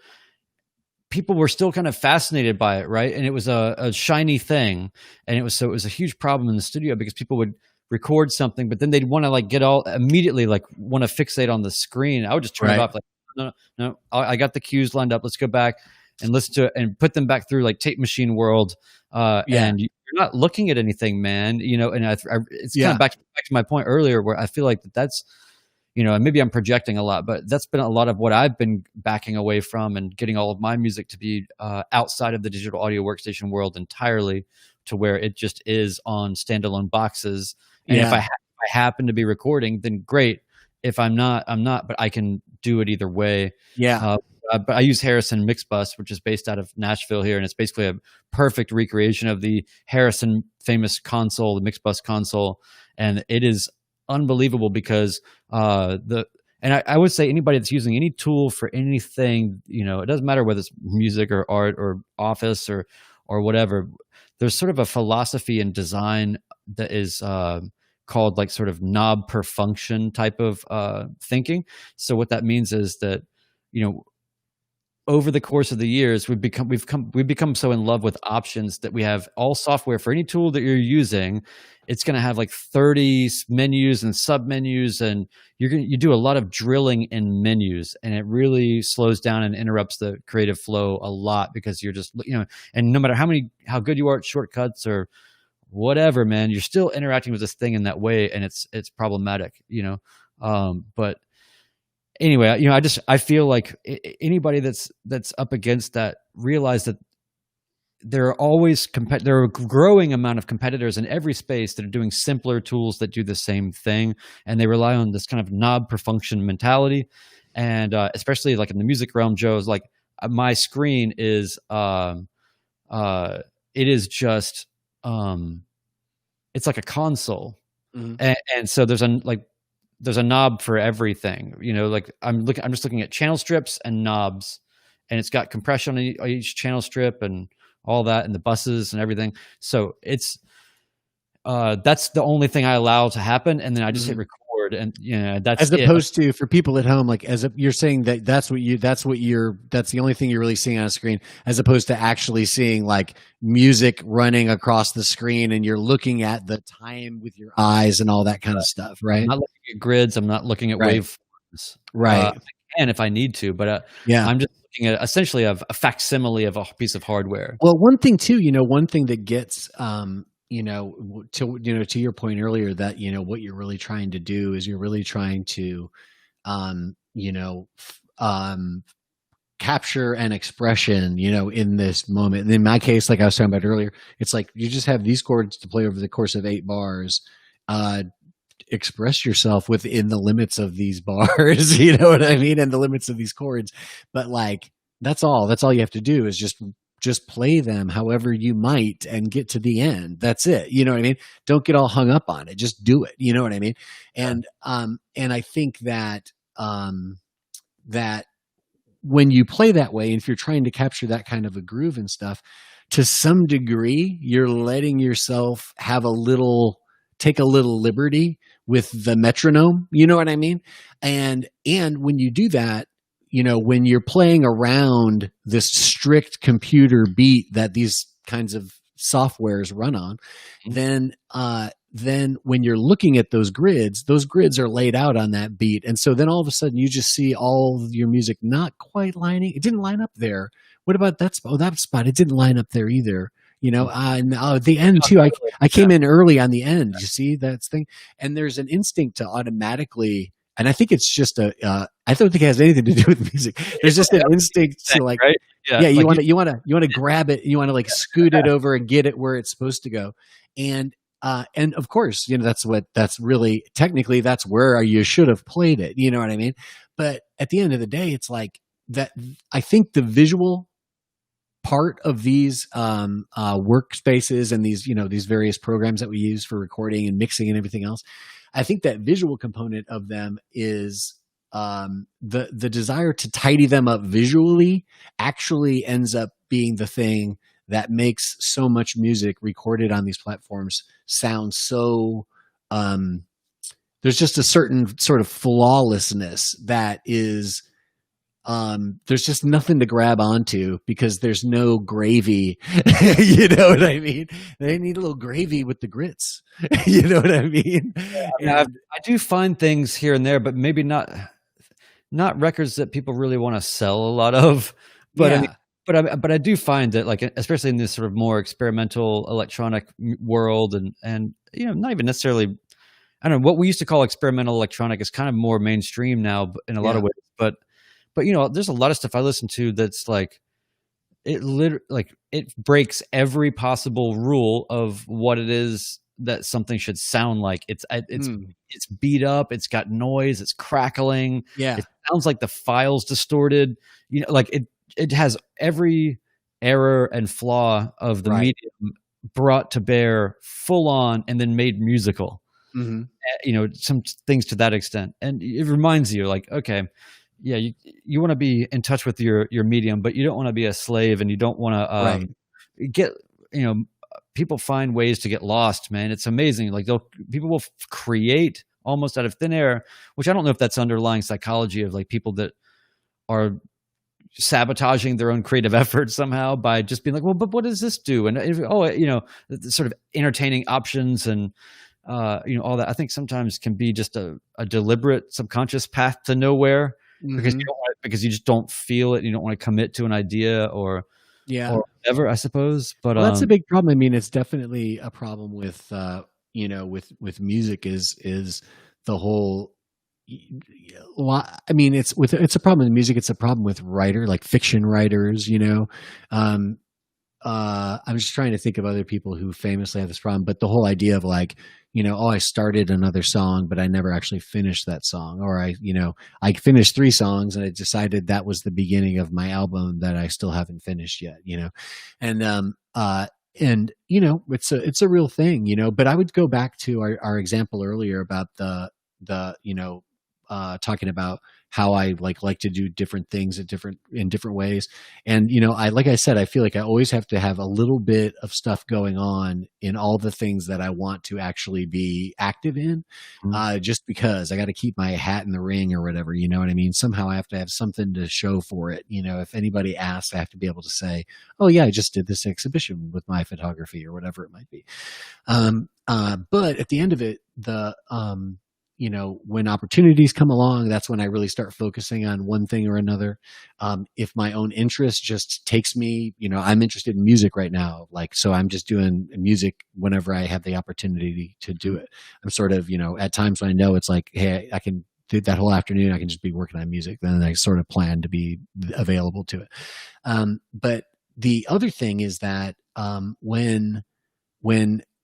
people were still kind of fascinated by it. Right. And it was a shiny thing. And it was a huge problem in the studio because people would record something, but then they'd want to like get all immediately, like want to fixate on the screen. I would just turn it off. Like, no, I got the cues lined up. Let's go back and listen to it and put them back through like tape machine world. And you're not looking at anything, man, and it's kind of back to my point earlier where I feel like that's, and maybe I'm projecting a lot, but that's been a lot of what I've been backing away from and getting all of my music to be outside of the digital audio workstation world entirely, to where it just is on standalone boxes. And if I happen to be recording, then great. If I'm not, I'm not, but I can do it either way. Yeah. But I use Harrison Mixbus, which is based out of Nashville here. And it's basically a perfect recreation of the Harrison famous console, the Mixbus console. And it is unbelievable because I would say anybody that's using any tool for anything, it doesn't matter whether it's music or art or office or whatever. There's sort of a philosophy in design that is called like sort of knob per function type of thinking. So what that means is that, over the course of the years, we've become so in love with options that we have all software for any tool that you're using. It's going to have like 30 menus and sub menus, and you do a lot of drilling in menus, and it really slows down and interrupts the creative flow a lot because you're just, and no matter how good you are at shortcuts or whatever, man, you're still interacting with this thing in that way, and it's problematic, but anyway, I feel like anybody that's up against that, realize that there are always there are a growing amount of competitors in every space that are doing simpler tools that do the same thing, and they rely on this kind of knob per function mentality. And especially like in the music realm, Joe, is like my screen is it is just it's like a console, and so there's a knob for everything, like I'm just looking at channel strips and knobs, and it's got compression on each channel strip and all that, and the buses and everything. So it's, that's the only thing I allow to happen. And then I just hit record, and that's as opposed to, for people at home, like you're saying that's the only thing you're really seeing on a screen, as opposed to actually seeing like music running across the screen and you're looking at the time with your eyes and all that kind of stuff. Right. I'm not looking at grids. I'm not looking at waveforms. Right. And if I need to, but I'm just looking at essentially a facsimile of a piece of hardware. Well, one thing too, one thing that gets, to your point earlier, that, what you're really trying to do is you're really trying to, capture an expression, in this moment. And in my case, like I was talking about earlier, it's like you just have these chords to play over the course of 8 bars. Express yourself within the limits of these bars, you know what I mean, and the limits of these chords. But like that's all you have to do is just play them however you might and get to the end. That's it. You know what I mean? Don't get all hung up on it. Just do it. You know what I mean? And I think that that when you play that way, and if you're trying to capture that kind of a groove and stuff, to some degree, you're letting yourself take a little liberty with the metronome. You know what I mean? And when you do that, when you're playing around this strict computer beat that these kinds of softwares run on, then when you're looking at those grids are laid out on that beat. And so then all of a sudden you just see all of your music not quite lining. It didn't line up there. What about that spot? Oh, that spot, it didn't line up there either. And the end too. I came in early on the end. You see that thing, and there's an instinct to automatically. And I think it's just I don't think it has anything to do with music. There's just an instinct to like, right? You want to grab it. You want to like scoot it over and get it where it's supposed to go. And of course, that's really technically that's where you should have played it. You know what I mean? But at the end of the day, it's like that. I think the visual part of these workspaces and these, these various programs that we use for recording and mixing and everything else, I think that visual component of them is the desire to tidy them up visually actually ends up being the thing that makes so much music recorded on these platforms sound so there's just a certain sort of flawlessness that is there's just nothing to grab onto because there's no gravy. You know what I mean? They need a little gravy with the grits. You know what I mean? I do find things here and there, but maybe not records that people really want to sell a lot of. But yeah. But I do find that, like, especially in this sort of more experimental electronic world, and not even necessarily, I don't know, what we used to call experimental electronic is kind of more mainstream now in a lot of ways. But there's a lot of stuff I listen to that's like it breaks every possible rule of what it is that something should sound like. It's beat up, it's got noise, it's crackling. Yeah. It sounds like the file's distorted. Like it has every error and flaw of the medium brought to bear full on and then made musical. Some things to that extent. And it reminds you, like, okay, yeah, you want to be in touch with your medium, but you don't want to be a slave, and you don't want to get, people find ways to get lost, man. It's amazing. Like, people will create almost out of thin air, which I don't know if that's underlying psychology of like people that are sabotaging their own creative effort somehow by just being like, well, but what does this do? And the sort of entertaining options and all that, I think sometimes can be just a deliberate subconscious path to nowhere. Because you just don't feel it. You don't want to commit to an idea or whatever, I suppose. But that's a big problem. I mean, it's definitely a problem with with music is the whole. I mean, it's a problem with music. It's a problem with fiction writers. I'm just trying to think of other people who famously have this problem, but the whole idea of like, I started another song, but I never actually finished that song. Or I finished 3 songs and I decided that was the beginning of my album that I still haven't finished yet, and it's a real thing, but I would go back to our example earlier about the talking about how I like to do different things in different ways. And, like I said, I feel like I always have to have a little bit of stuff going on in all the things that I want to actually be active in, just because I got to keep my hat in the ring or whatever, you know what I mean? Somehow I have to have something to show for it. If anybody asks, I have to be able to say, oh yeah, I just did this exhibition with my photography or whatever it might be. But at the end of it, when opportunities come along, that's when I really start focusing on one thing or another. If my own interest just takes me, I'm interested in music right now. So I'm just doing music whenever I have the opportunity to do it. I'm sort of, at times when I know it's like, hey, I can do that whole afternoon. I can just be working on music. Then I sort of plan to be available to it. But the other thing is that when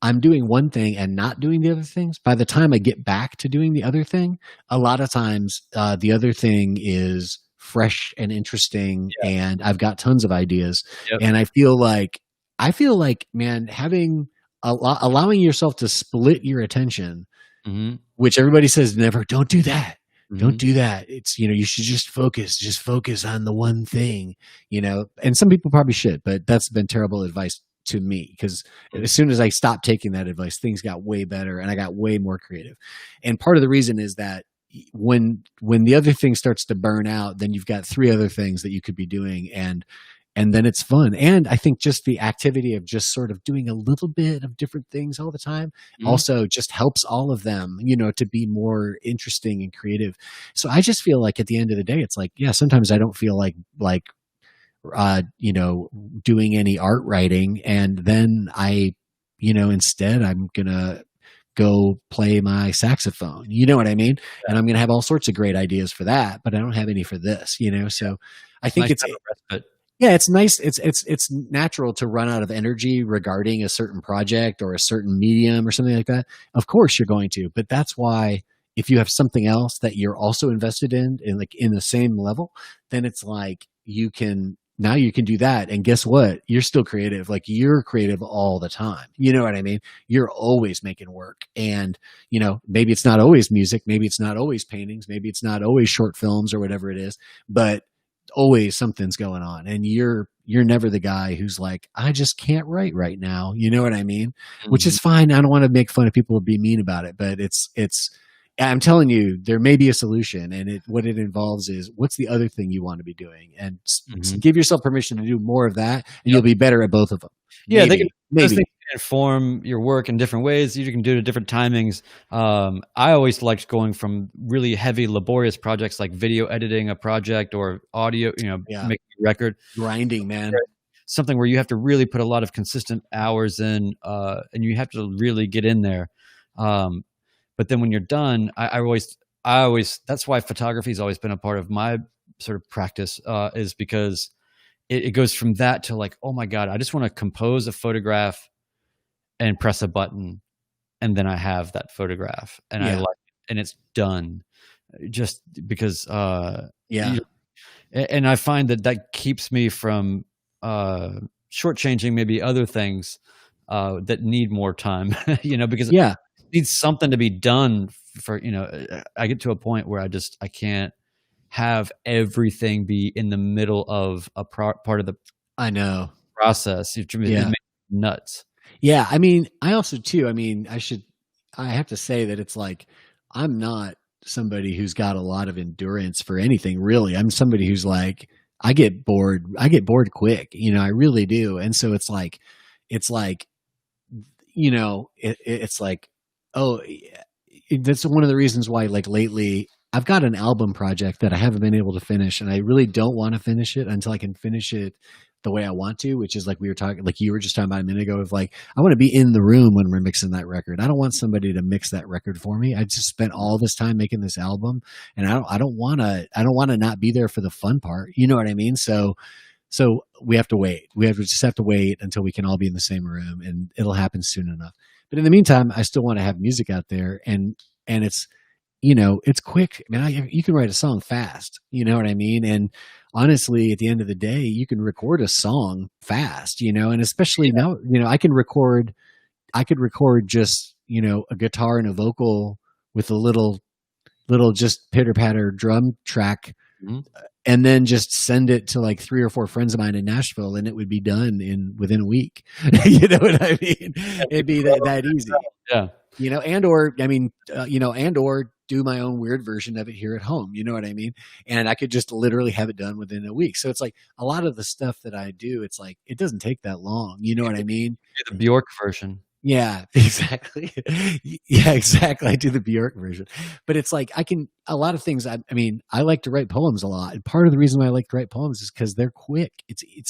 I'm doing one thing and not doing the other things, by the time I get back to doing the other thing, a lot of times the other thing is fresh and interesting, and I've got tons of ideas. And I feel like, man, allowing yourself to split your attention, which everybody says don't do that. Don't do that. It's, you should just focus on the one thing, and some people probably should, but that's been terrible advice to me, because as soon as I stopped taking that advice, things got way better and I got way more creative. And part of the reason is that when the other thing starts to burn out, then you've got 3 other things that you could be doing, and then it's fun. And I think just the activity of just sort of doing a little bit of different things all the time also just helps all of them, to be more interesting and creative. So I just feel like at the end of the day, it's like, yeah, sometimes I don't feel like doing any art writing, and then I, instead I'm gonna go play my saxophone, you know what I mean? And I'm gonna have all sorts of great ideas for that, but I don't have any for this, so I think it's nice. It's natural to run out of energy regarding a certain project or a certain medium or something like that. Of course you're going to, but that's why if you have something else that you're also invested in like in the same level, then it's like you can now you can do that. And guess what? You're still creative. Like, you're creative all the time. You know what I mean? You're always making work. And, maybe it's not always music. Maybe it's not always paintings. Maybe it's not always short films or whatever it is, but always something's going on. And you're never the guy who's like, I just can't write right now. You know what I mean? Which is fine. I don't want to make fun of people or be mean about it, but I'm telling you, there may be a solution, and what it involves is, what's the other thing you want to be doing, and give yourself permission to do more of that, and you'll be better at both of them. Yeah, those things can inform your work in different ways. You can do it at different timings. I always liked going from really heavy, laborious projects like video editing a project or audio, making a record. Grinding, man. Something where you have to really put a lot of consistent hours in, and you have to really get in there. But then when you're done, I always, that's why photography has always been a part of my sort of practice, is because it goes from that to like, oh my God, I just want to compose a photograph and press a button. And then I have that photograph and I like it, and it's done, just because, and I find that keeps me from, shortchanging maybe other things, that need more time, because needs something to be done for, I get to a point where I can't have everything be in the middle of a part of the process. It makes me nuts. Yeah. I mean, I also too, I have to say that it's like, I'm not somebody who's got a lot of endurance for anything, really. I'm somebody who's like, I get bored quick, I really do. And so it's like, it's like, oh, that's one of the reasons why, like, lately I've got an album project that I haven't been able to finish, and I really don't want to finish it until I can finish it the way I want to, which is like we were talking, like you were just talking about a minute ago, of like, I want to be in the room when we're mixing that record. I don't want somebody to mix that record for me. I just spent all this time making this album, and I don't want to not be there for the fun part. You know what I mean? So we have to wait. We just have to wait until we can all be in the same room, and it'll happen soon enough. But in the meantime, I still want to have music out there, and it's, it's quick. I mean, you can write a song fast, you know what I mean? And honestly, at the end of the day, you can record a song fast, and especially now, I could record just, a guitar and a vocal with a little just pitter patter drum track. And then just send it to like 3 or 4 friends of mine in Nashville, and it would be done within a week. You know what I mean? It'd be that easy. Yeah. And or do my own weird version of it here at home. You know what I mean? And I could just literally have it done within a week. So it's like a lot of the stuff that I do, it's like, it doesn't take that long. You know what I mean? The Bjork version. Yeah, exactly. Yeah, exactly. I do the Bjork version, but it's like, a lot of things. I like to write poems a lot. And part of the reason why I like to write poems is because they're quick.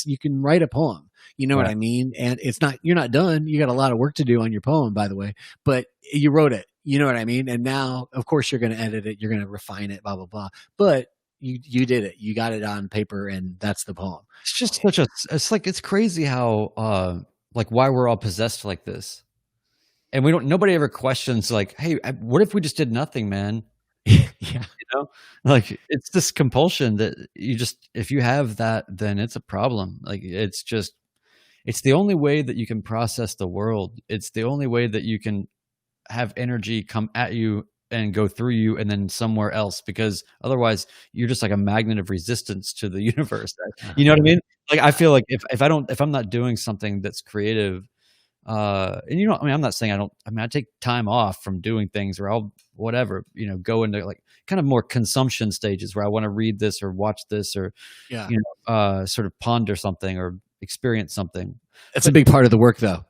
You can write a poem, you know what I mean? And you're not done. You got a lot of work to do on your poem, by the way, but you wrote it, you know what I mean? And now, of course, you're going to edit it. You're going to refine it, blah, blah, blah. But you did it. You got it on paper, and that's the poem. It's just it's crazy how, like, why we're all possessed like this. And nobody ever questions like, hey, what if we just did nothing, man? Yeah. Like, it's this compulsion that if you have that, then it's a problem. Like, it's the only way that you can process the world. It's the only way that you can have energy come at you and go through you and then somewhere else, because otherwise you're just like a magnet of resistance to the universe. You know what I mean? Like, I feel like if I'm not doing something that's creative, and I'm not saying I take time off from doing things, or I'll whatever, go into like kind of more consumption stages where I want to read this or watch this or, sort of ponder something or experience something. That's a big part of the work, though.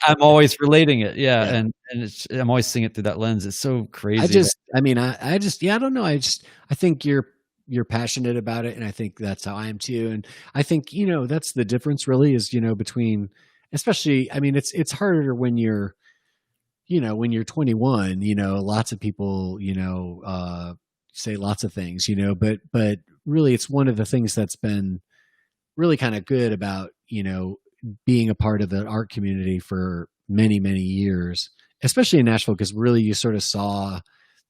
I'm always relating it. Yeah. And I'm always seeing it through that lens. It's so crazy. I don't know. I think you're passionate about it, and I think that's how I am too. And I think, that's the difference really is, between, especially, it's harder when you're 21, lots of people, say lots of things, but really it's one of the things that's been really kind of good about, being a part of the art community for many, many years, especially in Nashville, because really you sort of saw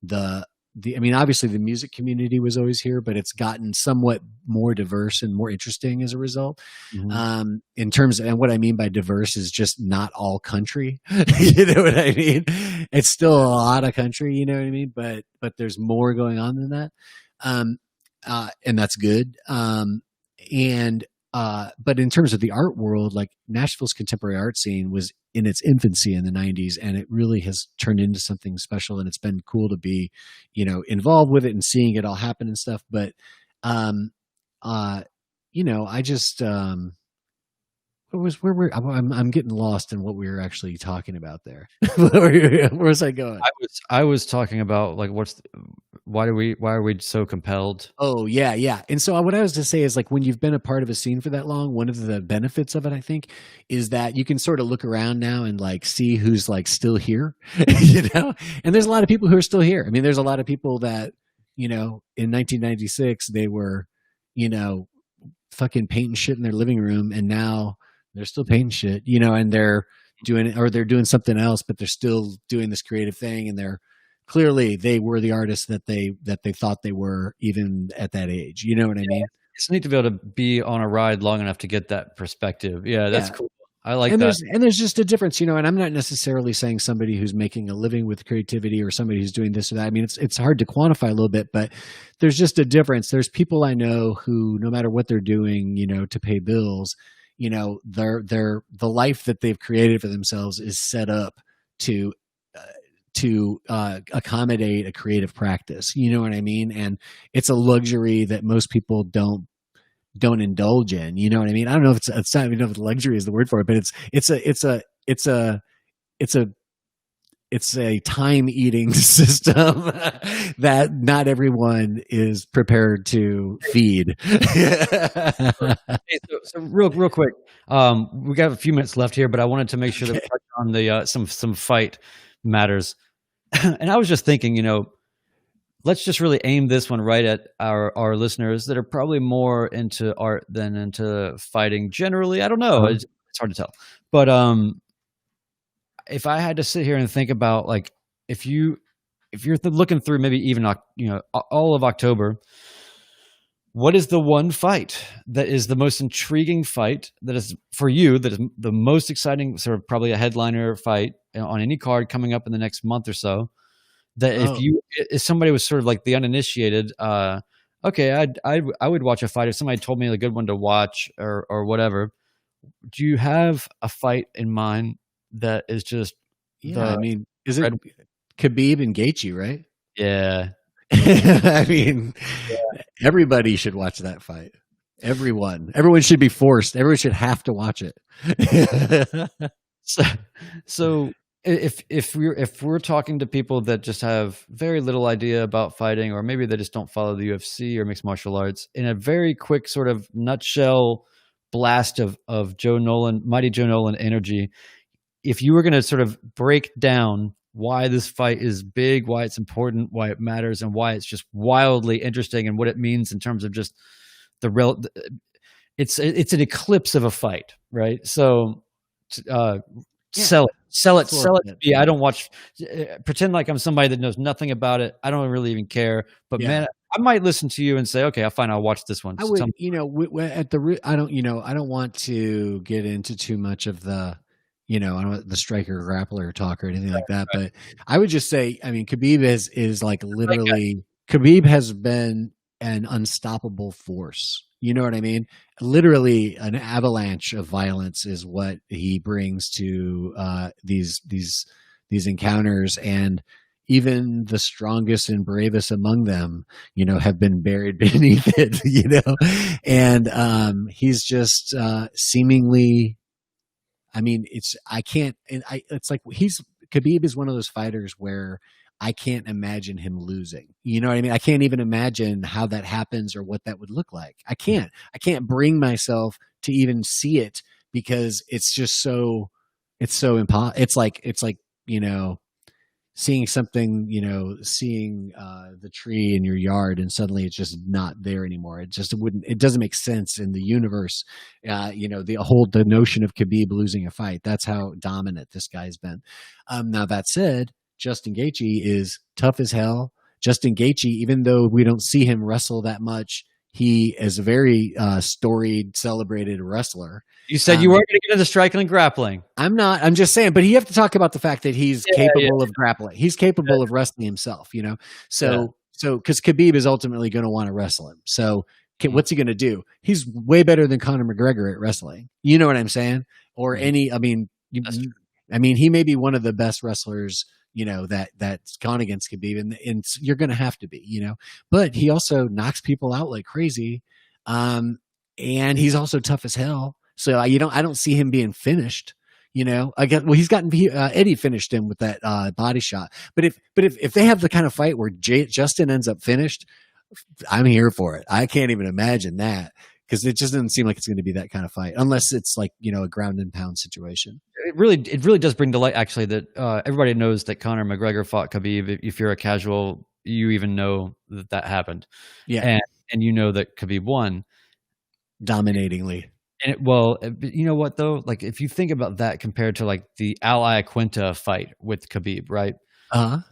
the I mean, obviously the music community was always here, but it's gotten somewhat more diverse and more interesting as a result. Mhm. In terms of, and what I mean by diverse is just not all country. You know what I mean? It's still a lot of country, you know what I mean? But there's more going on than that. Um, and that's good. And but in terms of the art world, like Nashville's contemporary art scene was in its infancy in the 90s, and it really has turned into something special, and it's been cool to be, involved with it and seeing it all happen and stuff. But um I just I'm getting lost in what we were actually talking about there. Where was I going? I was talking about like why are we so compelled? Oh, yeah, yeah. And so what I was to say is like when you've been a part of a scene for that long, one of the benefits of it, I think, is that you can sort of look around now and like see who's like still here, And there's a lot of people who are still here. I mean, there's a lot of people that, in 1996 they were, fucking painting shit in their living room, and now they're still painting shit, and they're doing it, or they're doing something else, but they're still doing this creative thing, and they're clearly they were the artists that they thought they were even at that age. You know what I mean? It's neat to be able to be on a ride long enough to get that perspective. Yeah, that's cool. I like and that. There's just a difference, and I'm not necessarily saying somebody who's making a living with creativity or somebody who's doing this or that. I mean, it's hard to quantify a little bit, but there's just a difference. There's people I know who, no matter what they're doing, to pay bills, the life that they've created for themselves is set up to accommodate a creative practice. You know what I mean? And it's a luxury that most people don't indulge in. You know what I mean? I don't know if it's not even if luxury is the word for it, but it's a time eating system that not everyone is prepared to feed. Hey, so real quick, we got a few minutes left here, but I wanted to make sure that we touch on the some fight matters. And I was just thinking, let's just really aim this one right at our listeners that are probably more into art than into fighting generally. I don't know. It's hard to tell. But if I had to sit here and think about like if you're looking through maybe even all of October, what is the one fight that is the most intriguing fight that is for you, that is the most exciting, sort of probably a headliner fight on any card coming up in the next month or so? That if somebody was sort of like the uninitiated, okay, I would watch a fight if somebody told me a good one to watch or whatever. Do you have a fight in mind that is just? Yeah, I mean, is it Khabib and GAETHJE, right? Yeah. I mean, everybody should watch that fight. Everyone should be forced. Everyone should have to watch it. So if we're talking to people that just have very little idea about fighting, or maybe they just don't follow the UFC or mixed martial arts, in a very quick sort of nutshell blast of mighty Joe Nolan energy, if you were going to sort of break down why this fight is big, why it's important, why it matters, and why it's just wildly interesting, and what it means in terms of just it's an eclipse of a fight, right? So sell it to me. I don't watch, pretend like I'm somebody that knows nothing about it. I don't really even care, but man, I might listen to you and say, okay, I'll watch this one. I would, I don't want to get into too much of the, I don't want the striker grappler talk or anything like that, but I would just say, I mean, Khabib is like literally, Khabib has been an unstoppable force. You know what I mean? Literally an avalanche of violence is what he brings to these encounters, and even the strongest and bravest among them, have been buried beneath it, and he's just seemingly, I mean, it's like Khabib is one of those fighters where I can't imagine him losing. You know what I mean? I can't even imagine how that happens or what that would look like. I can't bring myself to even see it, because it's just so impossible. It's like, seeing something, seeing the tree in your yard and suddenly it's just not there anymore. It doesn't make sense in the universe. The notion of Khabib losing a fight, that's how dominant this guy's been. Now that said, Justin Gaethje is tough as hell, Justin Gaethje, even though we don't see him wrestle that much, he is a very storied, celebrated wrestler. You said you weren't going to get into striking and grappling. I'm not. I'm just saying. But you have to talk about the fact that he's capable of grappling. He's capable of wrestling himself. So because Khabib is ultimately going to want to wrestle him. So what's he going to do? He's way better than Conor McGregor at wrestling. You know what I'm saying? Or any. I mean, he may be one of the best wrestlers. That's gone against Khabib, and you're going to have to be. But he also knocks people out like crazy, and he's also tough as hell. So I don't see him being finished. Eddie finished him with that body shot. But if they have the kind of fight where Justin ends up finished, I'm here for it. I can't even imagine that, because it just doesn't seem like it's going to be that kind of fight, unless it's like a ground and pound situation. It really does bring to light, actually, that everybody knows that Conor McGregor fought Khabib. If you're a casual, you even know that happened. Yeah, and you know that Khabib won dominatingly. And you know what though? Like, if you think about that compared to like the Al Iaquinta fight with Khabib, right? I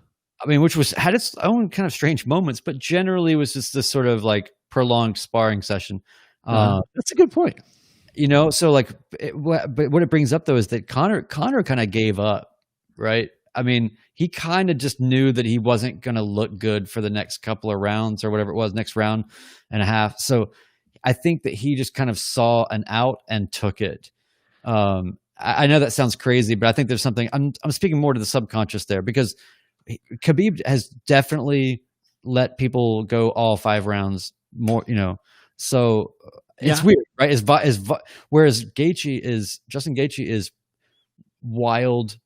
mean, which had its own kind of strange moments, but generally was just this sort of like prolonged sparring session. That's a good point. So like, but what it brings up though is that Conor kind of gave up, right? I mean, he kind of just knew that he wasn't going to look good for the next couple of rounds or whatever it was, next round and a half. So I think that he just kind of saw an out and took it. I know that sounds crazy, but I think there's something. I'm speaking more to the subconscious there, because Khabib has definitely let people go all 5 rounds more. So it's weird, right? Whereas Justin Gaethje is wild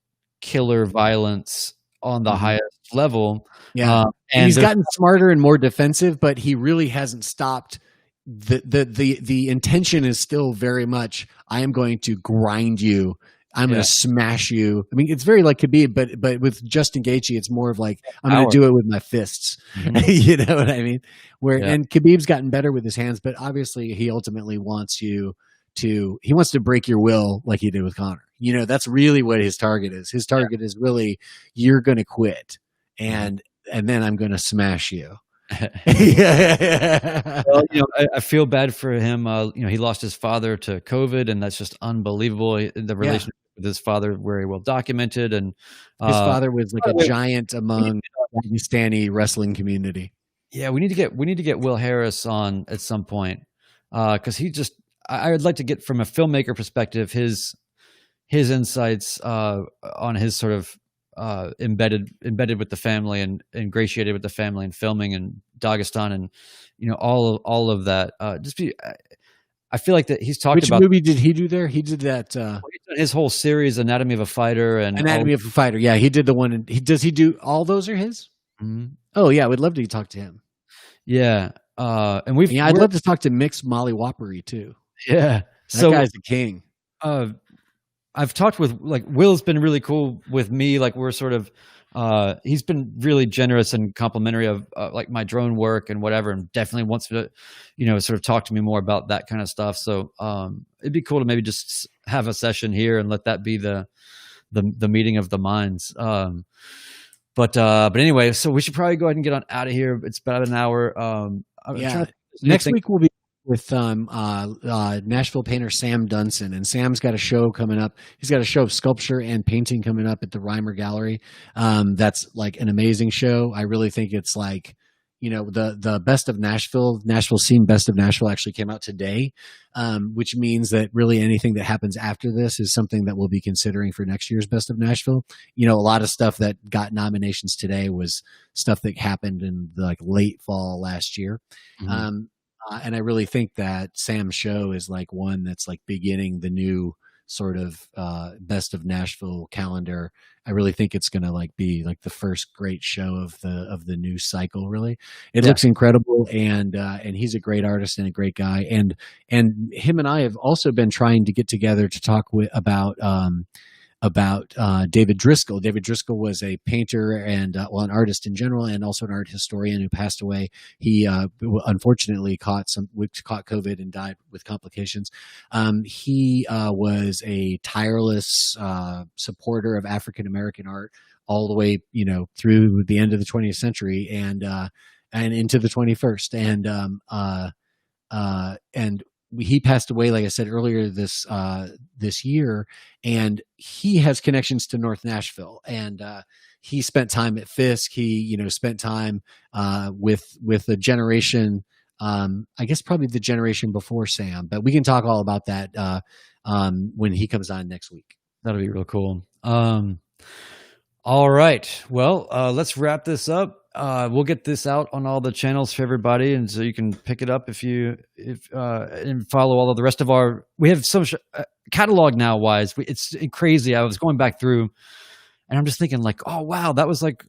killer violence on the highest level. Yeah, and he's gotten smarter and more defensive, but he really hasn't stopped. The intention is still very much, I am going to grind you. I'm going to smash you. I mean, it's very like Khabib, but with Justin Gaethje, it's more of like, I'm going to do it with my fists. Mm-hmm. You know what I mean? And Khabib's gotten better with his hands, but obviously he ultimately wants he wants to break your will like he did with Conor. That's really what his target is. His target is really, you're going to quit, and then I'm going to smash you. Well, I feel bad for him. He lost his father to COVID, and that's just unbelievable. The relationship with his father very well documented, and his father was like a giant among the Pakistani wrestling community. Yeah, we need to get Will Harris on at some point, because I would like to get, from a filmmaker perspective, his insights on his sort of embedded with the family and ingratiated with the family and filming in Dagestan, and all of that. I feel like that he's talked about. Which movie did he do there? He did that. His whole series, Anatomy of a Fighter, and Anatomy of a Fighter. Yeah, he did the one. Does he do all those? Are his? Mm-hmm. Oh yeah, I would love to talk to him. Yeah, and I'd love to talk to Mix Molly Wappery too. Yeah, that guy's a king. I've talked with, like, Will's been really cool with me. Like, we're sort of, he's been really generous and complimentary of like my drone work and whatever, and definitely wants to, sort of talk to me more about that kind of stuff. So it'd be cool to maybe just have a session here and let that be the meeting of the minds. But anyway, so we should probably go ahead and get on out of here. It's about an hour. Next week we'll be with Nashville painter Sam Dunson, and Sam's got a show coming up. He's got a show of sculpture and painting coming up at the Reimer Gallery. That's like an amazing show. I really think it's like, the Best of Nashville Scene Best of Nashville actually came out today, which means that really anything that happens after this is something that we'll be considering for next year's Best of Nashville. A lot of stuff that got nominations today was stuff that happened in the late fall last year. Mm-hmm. And I really think that Sam's show is like one that's like beginning the new sort of Best of Nashville calendar. I really think it's going to like be like the first great show of the new cycle. Really, it looks incredible, and he's a great artist and a great guy. And him and I have also been trying to get together to talk about about David Driscoll. David Driscoll was a painter and well, an artist in general, and also an art historian who passed away. He unfortunately caught COVID and died with complications. He was a tireless supporter of African American art all the way, through the end of the 20th century and into the 21st. And he passed away, like I said earlier, this year, and he has connections to North Nashville, and he spent time at Fisk. He, spent time with a generation, I guess probably the generation before Sam, but we can talk all about that when he comes on next week. That'll be real cool. All right. Well, let's wrap this up. We'll get this out on all the channels for everybody, and so you can pick it up and follow all of the rest of our. We have so much catalog now. Wise, it's crazy. I was going back through, and I'm just thinking like, oh wow, that was like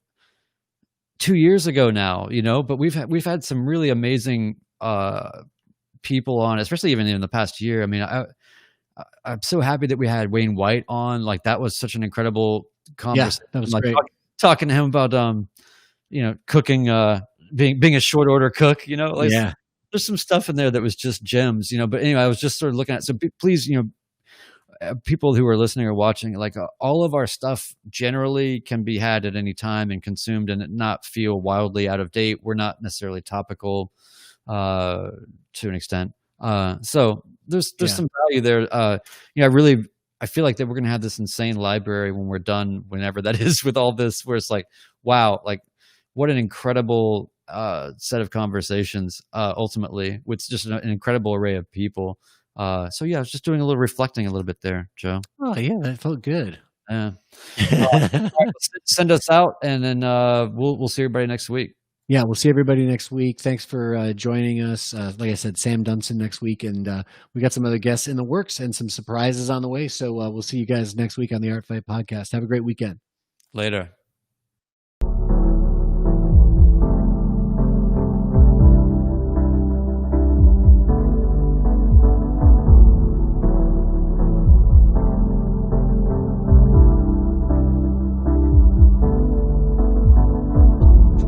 2 years ago now, But we've had some really amazing people on, especially even in the past year. I mean, I'm so happy that we had Wayne White on. Like that was such an incredible conversation. Yeah, that was like great. Talking to him about cooking, being a short order cook, like Yeah. there's some stuff in there that was just gems, but anyway, I was just sort of looking at, so please, people who are listening or watching, like all of our stuff generally can be had at any time and consumed and not feel wildly out of date. We're not necessarily topical, to an extent. So there's some value there. I feel like that we're going to have this insane library when we're done, whenever that is, with all this, where it's like, wow, like what an incredible set of conversations, ultimately, with just an incredible array of people. So yeah, I was just doing a little reflecting a little bit there, Joe. Oh yeah, that felt good. Yeah. Send us out, and then we'll see everybody next week. Yeah, we'll see everybody next week. Thanks for joining us. Like I said, Sam Dunson next week, and we got some other guests in the works and some surprises on the way. So we'll see you guys next week on the Art Fight Podcast. Have a great weekend. Later.